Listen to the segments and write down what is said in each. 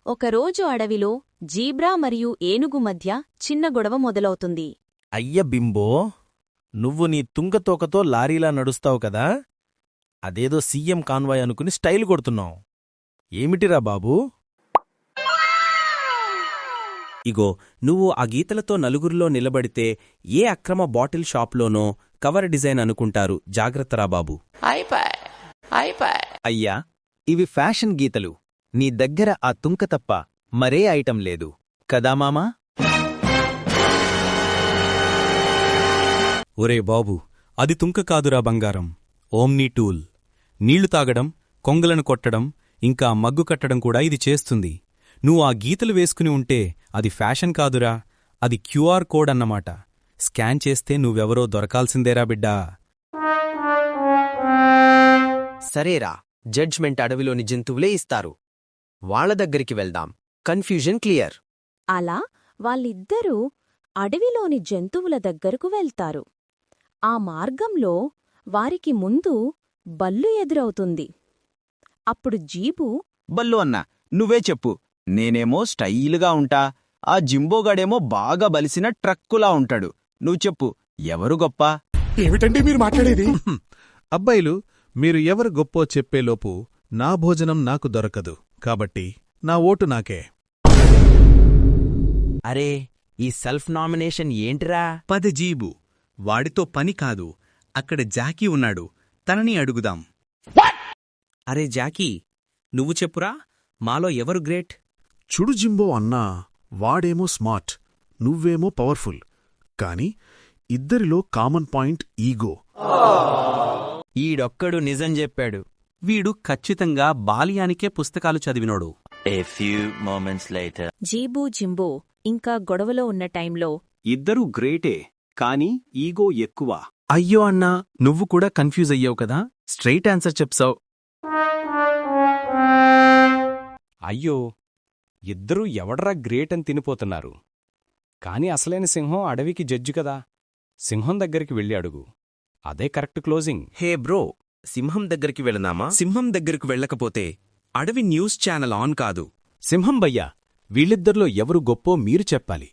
ఒకరోజు అడవిలో జీబ్రా మరియు ఏనుగు మధ్య చిన్న గొడవ మొదలవుతుంది. అయ్య బింబో, నువ్వు నీ తుంగతోకతో లారీలా నడుస్తావు కదా, అదేదో సీఎం కాన్వాయ్ అనుకుని స్టైల్ కొడుతున్నావు. ఏమిటిరా బాబూ? ఇగో, నువ్వు ఆ గీతలతో నలుగురిలో నిలబడితే ఏ అక్రమ బాటిల్ షాప్లోనో కవర్ డిజైన్ అనుకుంటారు. జాగ్రత్తరా బాబూ. అయ్యా, ఇవి ఫ్యాషన్ గీతలు. నీ దగ్గర ఆ తుంక తప్ప మరే ఐటం లేదు కదా మామా? ఒరే బాబూ, అది తుంక కాదురా బంగారం, ఓమ్నీ టూల్. నీళ్లు తాగడం, కొంగలను కొట్టడం, ఇంకా మగ్గు కట్టడం కూడా ఇది చేస్తుంది. నువ్వు ఆ గీతలు వేసుకుని ఉంటే అది ఫ్యాషన్ కాదురా, అది క్యూఆర్ కోడ్ అన్నమాట. స్కాన్ చేస్తే నువ్వెవరో దొరకాల్సిందేరా బిడ్డా. సరేరా, జడ్జ్మెంట్ అడవిలోని జంతువులే ఇస్తారు. వాళ్ల దగ్గరికి వెళ్దాం. Confusion clear. అలా వాళ్ళిద్దరూ అడవిలోని జంతువుల దగ్గరకు వెళ్తారు. ఆ మార్గంలో వారికి ముందు బల్లు ఎదురవుతుంది. అప్పుడు జీబు, బల్లు అన్నా, నువ్వే చెప్పు. నేనేమో స్టైలుగా ఉంటా, ఆ జింబోగాడేమో బాగా బలిసిన ట్రక్కులా ఉంటాడు. నువ్వు చెప్పు, ఎవరు గొప్ప? ఏమిటండి మీరు మాట్లాడేది? అబ్బాయిలు, మీరు ఎవరు గొప్పో చెప్పేలోపు నా భోజనం నాకు దొరకదు. కాబట్టి నా ఓటు నాకే. అరే, ఈ సెల్ఫ్ నామినేషన్ ఏంటిరా? జీబు, వాడితో పని కాదు. అక్కడ జాకీ ఉన్నాడు, తనని అడుగుదాం. అరే జాకీ, నువ్వు చెప్పురా, మాలో ఎవరు గ్రేట్? చుడు జింబో అన్నా, వాడేమో స్మార్ట్, నువ్వేమో పవర్ఫుల్. కాని ఇద్దరిలో కామన్ పాయింట్ ఈగో. ఈడొక్కడు నిజం చెప్పాడు. వీడు ఖచ్చితంగా బాల్యానికే పుస్తకాలు చదివినోడు. జీబూ జింబో ఇంకా గొడవలో ఉన్న టైంలో ఇద్దరూ గ్రేటే, కాని ఈగో ఎక్కువ. అయ్యో అన్నా, నువ్వు కూడా కన్ఫ్యూజ్ అయ్యావు కదా, స్ట్రైట్ ఆన్సర్ చెప్సావు. అయ్యో, ఇద్దరూ ఎవడ్రా గ్రేట్ అని తినిపోతున్నారు. కాని అసలైన సింహం అడవికి జడ్జి కదా, సింహం దగ్గరికి వెళ్ళి అడుగు. అదే కరెక్ట్ క్లోజింగ్. హే బ్రో, సింహం దగ్గరికి వెళదామా? సింహం దగ్గరకు వెళ్ళకపోతే అడవి న్యూస్ ఛానల్ ఆన్ కాదు. సింహం భయ్యా, వీళ్ళిద్దరిలో ఎవరు గొప్పో మీరు చెప్పాలి.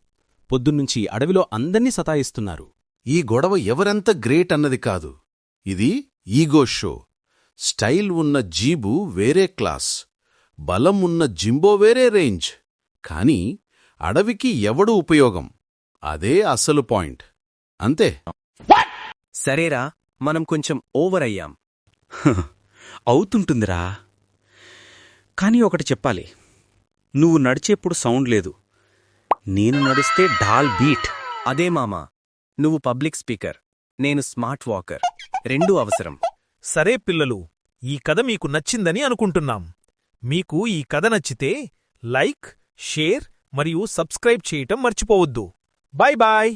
పొద్దున్నుంచి అడవిలో అందర్నీ సతాయిస్తున్నారు. ఈ గొడవ ఎవరెంత గ్రేట్ అన్నది కాదు, ఇది ఈగో షో. స్టైల్ ఉన్న జీబు వేరే క్లాస్, బలం ఉన్న జింబో వేరే రేంజ్. కాని అడవికి ఎవడు ఉపయోగం, అదే అసలు పాయింట్. అంతే. సరేరా, మనం కొంచెం ఓవర్ అయ్యాం. అవుతుంటుందిరా. కాని ఒకటి చెప్పాలి, నువ్వు నడిచేప్పుడు సౌండ్ లేదు, నేను నడిస్తే డాల్ బీట్. అదే మామా, నువ్వు పబ్లిక్ స్పీకర్, నేను స్మార్ట్ వాకర్. రెండూ అవసరం. సరే పిల్లలు, ఈ కథ మీకు నచ్చిందని అనుకుంటున్నాం. మీకు ఈ కథ నచ్చితే లైక్, షేర్ మరియు సబ్స్క్రైబ్ చేయటం మర్చిపోవద్దు. Bye bye.